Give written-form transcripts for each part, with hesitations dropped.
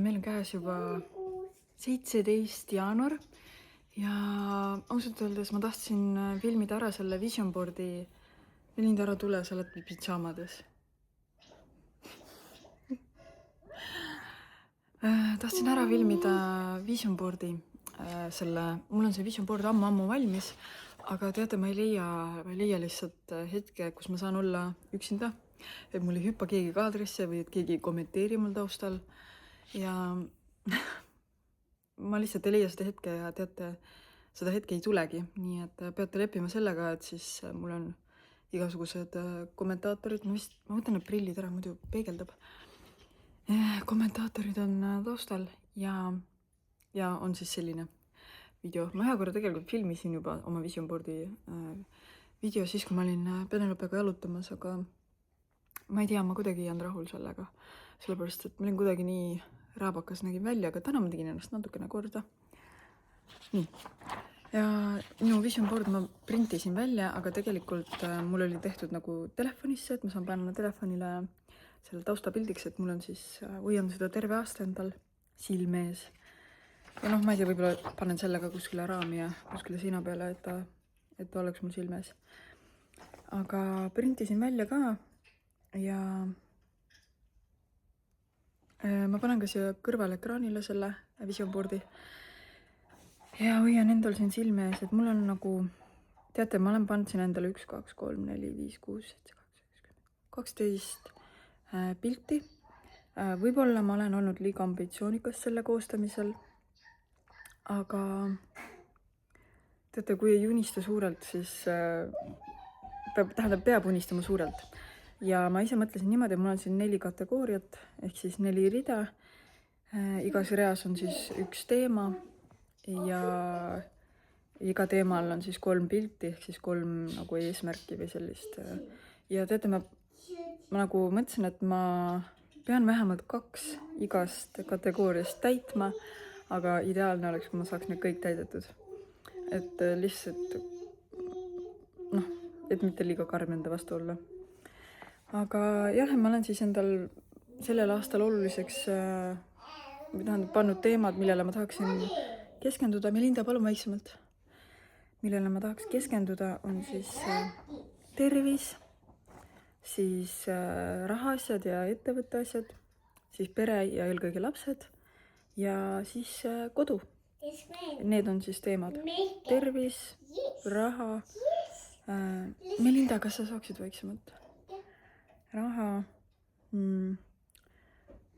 Meil on käes juba 17 jaanuar ja ausalt öeldes ma tahtsin filmida ära selle vision board'i. Melinda, ära tule, sa oled pidžaamades. Tahtsin ära filmida vision board'i mul on see vision board ammu valmis, aga teate, ma ei leia lihtsalt hetke, kus ma saan olla üksinda, et mul ei hüppa keegi kaadrisse või et keegi ei kommenteeri mul taustal. Ja ma lihtsalt ei leia seda hetke ja teate, seda hetke ei tulegi, nii et peate leppima sellega, et siis mul on igasugused kommentaatorid, ma võtan need prillid ära, muidu peegeldab. Kommentaatorid on taustal ja on siis selline video. Ma ühe korra tegelikult filmisin juba oma vision board'i video siis, kui ma olin Penelopega jalutamas, aga ma ei tea, ma kuidagi ei olnud rahul sellega, sellepärast et ma olin kuidagi nii rääbakas nägin välja, aga täna ma tegin ennast natukene korda. Nii. Ja minu vision board ma printisin välja, aga tegelikult mul oli tehtud nagu telefonisse, et ma saan panna telefonile selle taustapildiks, et mul on siis, hoian seda terve aasta endal silme ees. Ja noh, ma ei tea, võib-olla panen sellega kuskile raami ja kuskile seina peale, et ta oleks mul silmes. Aga printisin välja ka ja ma panen ka siia kõrval ekraanile selle vision board'i ja hoian endal siin silme ees, et mul on nagu, teate, ma olen pannud siin endale 1, 2, 3, 4, 5, 6, 7, 8, 12 pilti. Võib-olla ma olen olnud liiga ambitsioonikas selle koostamisel, aga teate, kui ei unista suurelt, siis peab unistama suurelt. Ja ma ise mõtlesin niimoodi, et mul on siin 4 kategooriat, ehk siis 4 rida. Igas reas on siis üks teema ja iga teemal on siis 3 pilti, ehk siis 3 nagu eesmärki või sellist. Ja teate, ma nagu mõtlesin, et ma pean vähemalt 2 igast kategooriast täitma, aga ideaalne oleks, kui ma saaks need kõik täidetud. Et lihtsalt, noh, et mitte liiga karm enda vastu olla. Aga jah, ma olen siis endal sellel aastal oluliseks pannud teemad, millele ma tahaksin keskenduda. Melinda, palun vaiksemalt. Millele ma tahaks keskenduda on siis tervis, siis rahaasjad ja ettevõtte asjad, siis pere ja eelkõige lapsed ja siis kodu. Need on siis teemad. Tervis, raha. Melinda, kas sa saaksid vaiksemalt? Raha,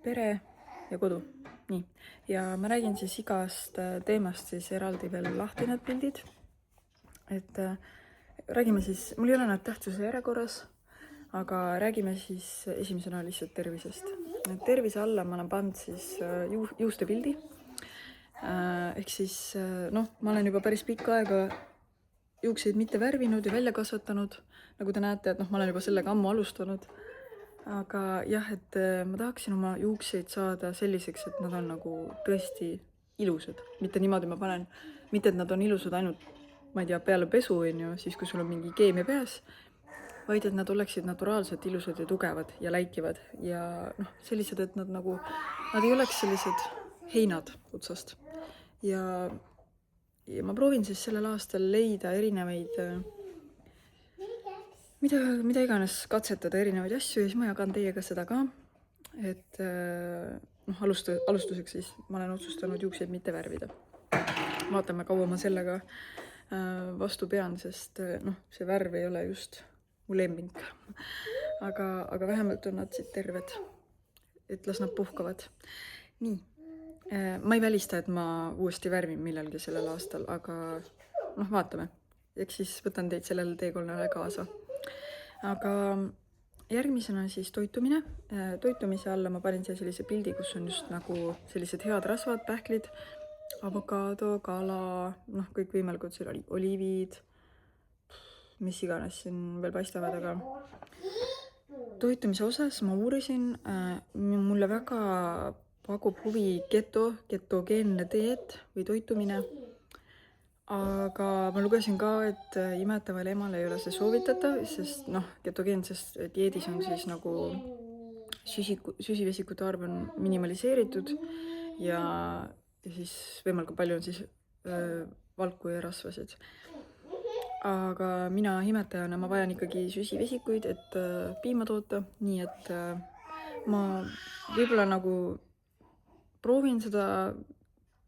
pere ja kodu. Nii. Ja ma räägin siis igast teemast siis eraldi veel lahti need pildid. Et räägime siis, mul ei ole nad tähtsuse järjekorras, aga räägime siis esimesena lihtsalt tervisest. Tervise alla ma olen pannud siis juuste pildi. Ehk siis, noh, ma olen juba päris pikka aega juukseid mitte värvinud ja välja kasvatanud. Nagu te näete, et noh, ma olen juba sellega ammu alustanud. Aga jah, et ma tahaksin oma juukseid saada selliseks, et nad on nagu tõesti ilusad. Mitte niimoodi ma panen, mitte et nad on ilusad ainult, ma ei tea, peale pesu, siis kui sul on mingi keemia peas, vaid et nad oleksid naturaalselt ilusad ja tugevad ja läikivad ja noh, sellised, et nad nagu, nad ei oleks sellised heinad otsast. Ja ma proovin siis sellel aastal leida erinevaid, mida iganes katsetada erinevaid asju ja siis ma jagan teiega seda ka. Et noh, alustuseks siis ma olen otsustanud juukseid mitte värvida. Vaatame, kaua ma sellega vastu pean, sest noh, see värv ei ole just mu lemming. Aga vähemalt on nad siit terved, et las nad puhkavad. Nii, ma ei välista, et ma uuesti värvin millalgi sellel aastal, aga noh, vaatame. Eks siis võtan teid sellele teekonnale kaasa. Aga järgmisena siis toitumine. Toitumise alla ma panin siia sellise pildi, kus on just nagu sellised head rasvad, pähklid, avokaado, kala, noh, kõik võimalikud, seal oli oliivid, mis iganes siin veel paistavad, aga toitumise osas ma uurisin, mulle väga pakub huvi ketogeenne dieet või toitumine, aga ma lugesin ka, et imetavale emale ei ole see soovitatav, sest noh, ketogeenses dieedis on siis nagu süsivesikute arv on minimaliseeritud ja siis võimalikult palju on siis valku ja rasvasid. Aga mina imetajana ma vajan ikkagi süsivesikuid, et piima toota, nii et ma võib-olla nagu proovin seda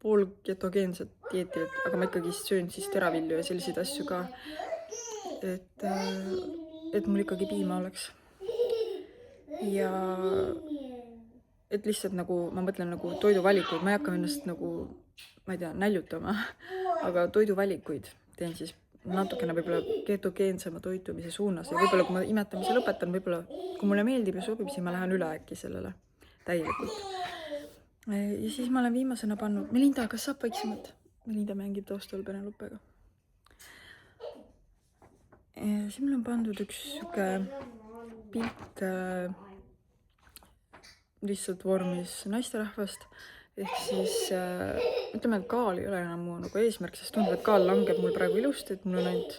poolketogeenset dieeti, aga ma ikkagi söön siis teravilju ja selliseid asju ka, et mul ikkagi piima oleks. Ja et lihtsalt nagu ma mõtlen nagu toiduvalikuid, ma ei hakka ennast nagu, ma ei tea, näljutama, aga toiduvalikuid teen siis natukene võib-olla ketogeensema toitumise suunas ja võib-olla kui ma imetamise lõpetan, võib-olla kui mulle meeldib ja sobib, siis ma lähen üle äkki sellele täielikult. Ja siis ma olen viimasena pannud, Melinda, kas saab vaiksemalt? Melinda mängib taustal Penelopega. Siis mul on pandud üks siuke pilt lihtsalt vormis naisterahvast, ehk siis ütleme, et kaal ei ole enam mu nagu eesmärk, sest tundub, et kaal langeb mul praegu ilusti, et mul on ainult,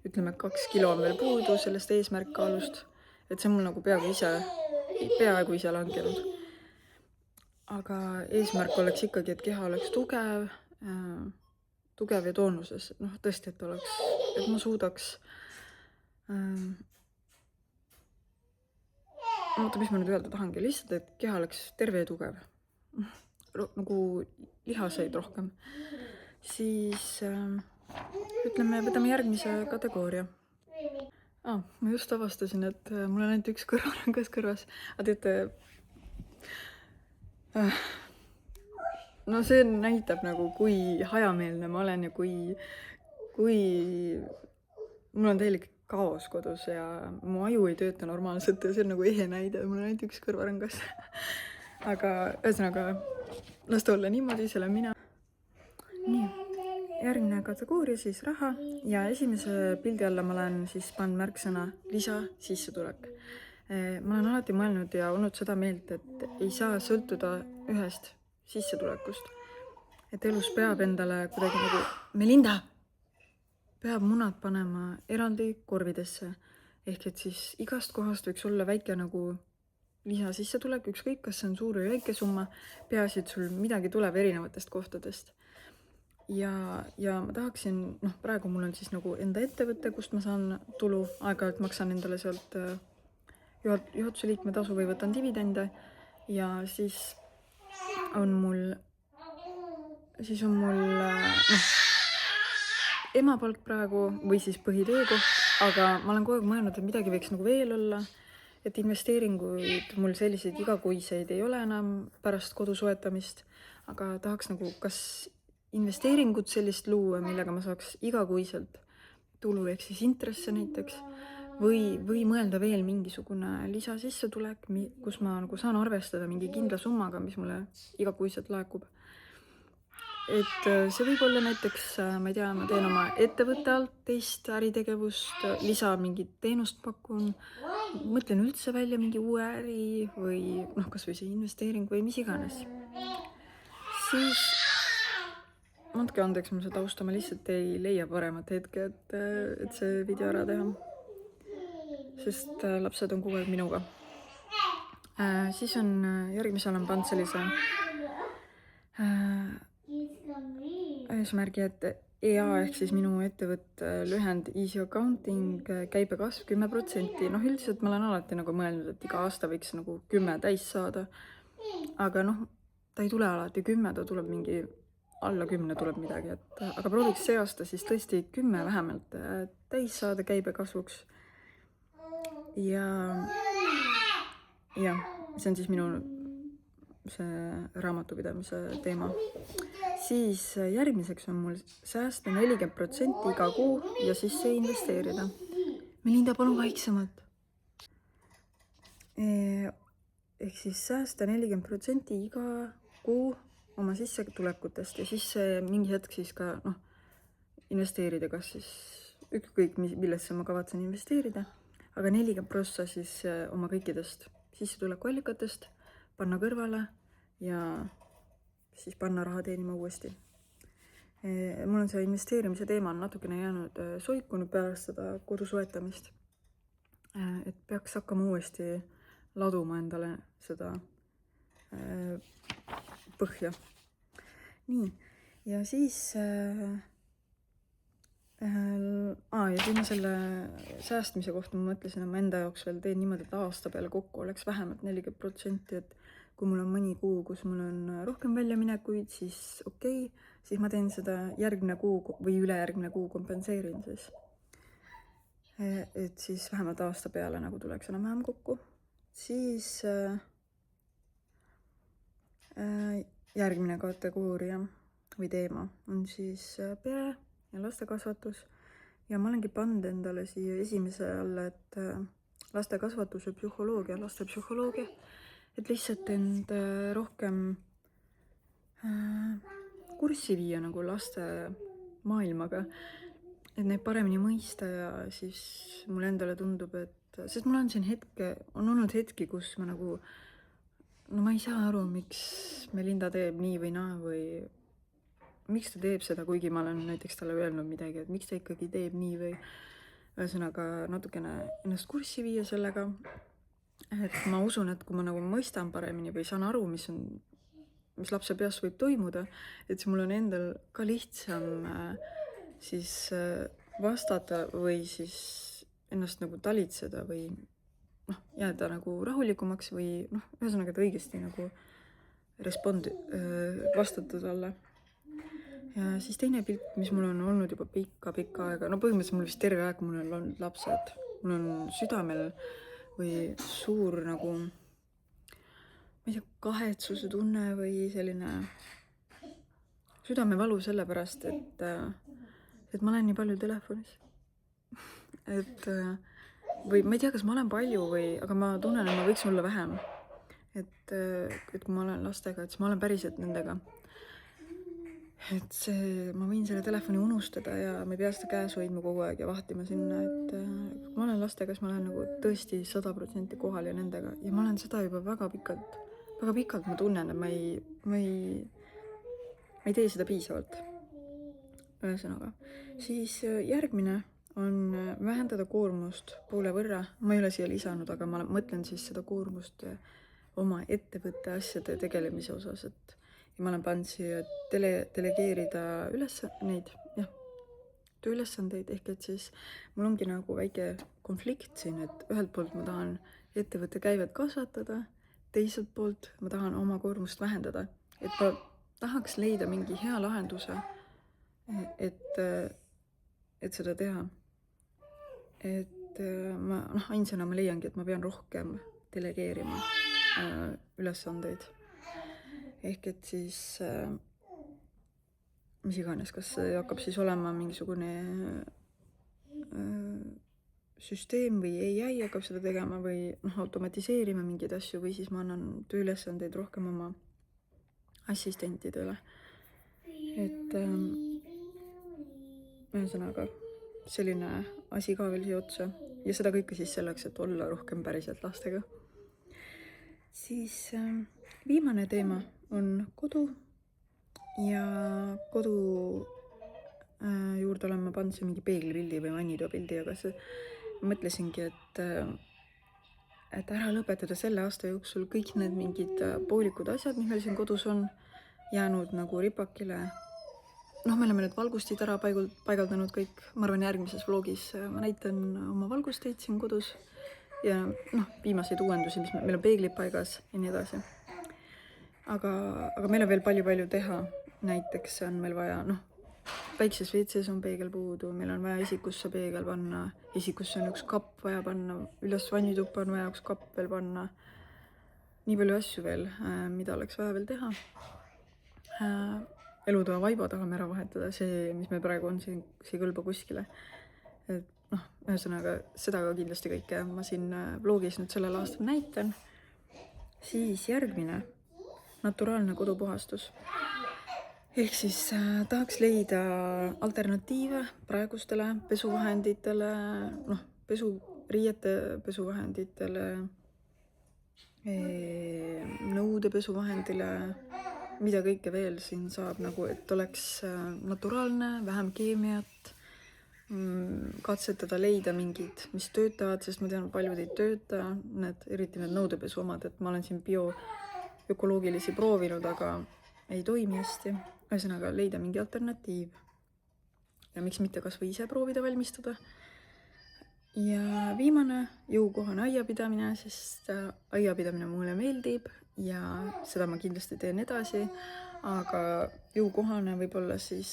ütleme, 2 kilo on veel puudu sellest eesmärkkaalust, et see on mul nagu peaaegu ise langenud. Aga eesmärk oleks ikkagi, et keha oleks tugev ja toonuses, noh tõesti, et ma suudaks oota, mis ma nüüd öelda tahangi, lihtsalt, et keha oleks terve ja tugev. Nagu lihaseid rohkem. Siis ütleme, võtame järgmise kategooria. Ma just avastasin, et mul on ainult üks kõrvarangas kõrvas. Aga teate, no see näitab nagu, kui hajameelne ma olen ja kui mul on täielik kaos kodus ja mu aju ei tööta normaalselt ja see on nagu ehe näide, mul on ainult üks kõrvarangas. Aga ühesõnaga, las ta olla niimoodi, see olen mina. Nii, järgmine kategooria siis raha ja esimese pildi alla ma olen siis pannud märksõna lisasissetulek. Ma olen alati mõelnud ja olnud seda meelt, et ei saa sõltuda ühest sissetulekust. Et elus peab endale kuidagi nagu, Melinda! Peab munad panema eraldi korvidesse, ehk et siis igast kohast võiks olla väike nagu lisasissetulek, ükskõik kas see on suur või väike summa, peaasi, et sul midagi tuleb erinevatest kohtadest. Ja ma tahaksin, praegu mul on siis nagu enda ettevõte, kust ma saan tulu, aeg-ajalt maksan endale sealt juhatuse liikme tasu või võtan dividende ja siis on mul emapalk praegu või siis põhitöökoht, aga ma olen kogu aeg mõelnud, et midagi võiks nagu veel olla, et investeeringuid mul selliseid igakuiseid ei ole enam pärast kodu soetamist, aga tahaks nagu kas investeeringut sellist luua, millega ma saaks igakuiselt tulu, ehk siis intresse näiteks, või mõelda veel mingisugune lisasissetulek, kus ma nagu saan arvestada mingi kindla summaga, mis mulle igakuiselt laekub. Et see võib olla näiteks, ma ei tea, ma teen oma ettevõtte alt teist äritegevust, lisa mingit teenust pakun, mõtlen üldse välja mingi uue äri või kas või see investeering või mis iganes. Siis, andke andeks, ma seda tausta, ma lihtsalt ei leia paremat hetke, et see video ära teha. Sest lapsed on kogu aeg minuga. Siis on järgmisel on pannud sellise eesmärgi, et EA ehk siis minu ettevõtte lühend Easy Accounting käibekasv 10%. Üldiselt ma olen alati nagu mõelnud, et iga aasta võiks nagu 10 täis saada. Aga ta ei tule alati 10, ta tuleb mingi alla 10 tuleb midagi. Aga prooviks see aasta siis tõesti 10 vähemalt täis saada käibekasvuks. Ja see on siis minu see raamatupidamise teema. Siis järgmiseks on mul säästa 40% iga kuu ja sisse investeerida. Melinda, palun vaiksemalt. Ehk siis säästa 40% iga kuu oma sissetulekutest ja siis mingi hetk siis ka investeerida, kas siis ükskõik millesse ma kavatsen investeerida, aga 40% siis oma kõikidest sissetulekuallikatest panna kõrvale ja siis panna raha teenima uuesti. Mul on see investeerimise teema on natukene jäänud soikunud pärast seda kodu soetamist. Et peaks hakkama uuesti laduma endale seda põhja. Nii, ja siis ja siis ma selle säästmise kohta ma mõtlesin, et ma enda jaoks veel teen niimoodi, et aasta peale kokku oleks vähemalt 40%, et kui mul on mõni kuu, kus mul on rohkem väljaminekuid, siis okei, siis ma teen seda järgmine kuu või ülejärgmine kuu kompenseerin siis. Et siis vähemalt aasta peale nagu tuleks enam-vähem kokku. Siis järgmine kategooria või teema on siis pere ja lastekasvatus. Ja ma olengi pannud endale siia esimese alla, et lastekasvatuse psühholoogia, laste psühholoogia, et lihtsalt end rohkem kurssi viia nagu laste maailmaga, et neid paremini mõista ja siis mulle endale tundub, et sest mul on siin on olnud hetki, kus ma nagu, no ma ei saa aru, miks Melinda teeb nii või naa või miks ta teeb seda, kuigi ma olen näiteks talle öelnud midagi, et miks ta ikkagi teeb nii või ühesõnaga natukene ennast kurssi viia sellega, et ma usun, et kui ma nagu mõistan paremini või saan aru, mis lapse peas võib toimuda, et siis mul on endal ka lihtsam siis vastata või siis ennast nagu talitseda või jääda nagu rahulikumaks või ühesõnaga, et õigesti nagu vastata talle. Ja siis teine pilt, mis mul on olnud juba pikka aega, no põhimõtteliselt mul vist terve aeg mul on olnud lapsed, mul on südamel või suur nagu, ma ei tea, kahetsuse tunne või selline südamevalu sellepärast, et ma olen nii palju telefonis. Et või ma ei tea, kas ma olen palju aga ma tunnen, et ma võiks olla vähem. Et kui ma olen lastega, et siis ma olen päriselt nendega. Et ma võin selle telefoni unustada ja ma ei pea seda käes hoidma kogu aeg ja vahtima sinna, et kui ma olen lastega, siis ma olen nagu tõesti 100% kohal ja nendega ja ma olen seda juba väga pikalt ma tunnen, et ma ei tee seda piisavalt. Ühesõnaga, siis järgmine on vähendada koormust poole võrra. Ma ei ole siia lisanud, aga ma mõtlen siis seda koormust oma ettevõtte asjade tegelemise osas, et ja ma olen pannud siia delegeerida tööülesandeid, ehk et siis mul ongi nagu väike konflikt siin, et ühelt poolt ma tahan ettevõtte käivet kasvatada, teiselt poolt ma tahan oma koormust vähendada, et ma tahaks leida mingi hea lahenduse, et seda teha. Et ma ainsana ma leiangi, et ma pean rohkem delegeerima ülesandeid. Ehk et siis mis iganes, kas see hakkab siis olema mingisugune süsteem või AI hakkab seda tegema või automatiseerima mingeid asju või siis ma annan tööülesandeid rohkem oma assistentidele. Et ühesõnaga selline asi ka veel siia otsa ja seda kõike siis selleks, et olla rohkem päriselt lastega. Siis viimane teema on kodu ja kodu juurde olen ma pannud mingi peeglipildi või vannitoapildi, aga ma mõtlesingi, et ära lõpetada selle aasta jooksul kõik need mingid poolikud asjad, mis meil siin kodus on jäänud nagu ripakile. Me oleme need valgustid ära paigaldanud kõik, ma arvan järgmises vlogis ma näitan oma valgusteid siin kodus ja viimaseid uuendusi, mis meil on peeglid paigas ja nii edasi. Aga meil on veel palju teha, näiteks on meil vaja, väikses WC-s on peegel puudu, meil on vaja esikusse peegel panna, esikusse on üks kapp vaja panna, üles vannituppa on vaja üks kapp veel panna. Nii palju asju veel, mida oleks vaja veel teha. Elutoa vaiba tahame ära vahetada, see, mis meil praegu on, see ei kõlba kuskile. Et ühesõnaga, seda ka kindlasti kõike ma siin vlogis nüüd sellel aastal näitan. Siis järgmine, naturaalne kodupuhastus. Ehk siis tahaks leida alternatiive praegustele pesuvahenditele, riiete pesuvahenditele, nõudepesuvahendile, mida kõike veel siin saab, nagu et oleks naturaalne, vähem keemiat, katsetada, leida mingid, mis töötavad, sest ma tean, paljud ei tööta, eriti need nõudepesu omad, et ma olen siin ökoloogilisi proovinud, aga ei toimi hästi. Ühesõnaga, leida mingi alternatiiv. Ja miks mitte kas või ise proovida valmistada. Ja viimane, jõukohane aiapidamine, sest aiapidamine mulle meeldib ja seda ma kindlasti teen edasi, aga jõukohane võib-olla siis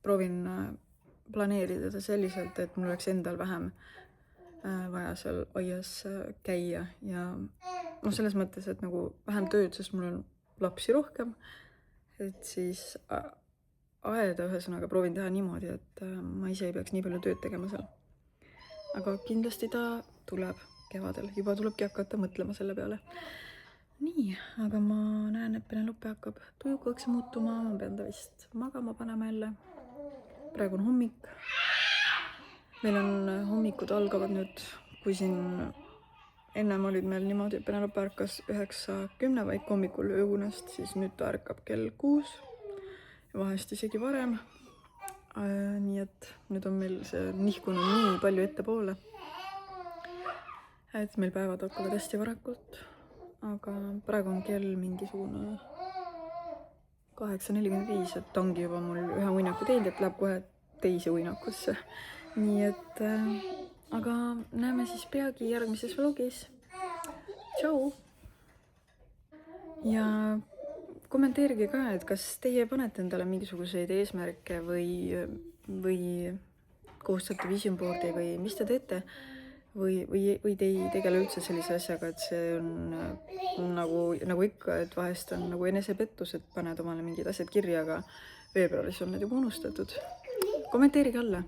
proovin planeerida seda selliselt, et mul oleks endal vähem vaja seal aias käia ja selles mõttes, et nagu vähem tööd, sest mul on lapsi rohkem, et siis aeda ühesõnaga proovin teha niimoodi, et ma ise ei peaks nii palju tööd tegema seal. Aga kindlasti ta tuleb kevadel, juba tulebki hakata mõtlema selle peale. Nii, aga ma näen, et Penelope hakkab tujukaks muutuma, ma pean ta vist magama panema jälle. Praegu on hommik. Meil on hommikud algavad nüüd, kui siin ennem olid meil niimoodi, et Penelope ärkas 9:10 vaik hommikul ööunest, siis nüüd ta ärkab kell 6 ja vahest isegi varem. Nii et nüüd on meil see nihkunud nii palju ettepoole, et meil päevad hakkavad hästi varakult, aga praegu on kell mingisugune 8:45, et ongi juba mul ühe uinaku teinud, et läheb kohe teise uinakusse. Nii et, aga näeme siis peagi järgmises vlogis. Tšau! Ja kommenteerige ka, et kas teie panete endale mingisuguseid eesmärke või koostate vision board'i või mis te teete või te ei tegele üldse sellise asjaga, et see on nagu ikka, et vahest on nagu enesepettus, et paned omale mingid asjad kirja, aga veebruaris on need juba unustatud. Kommenteerige alla!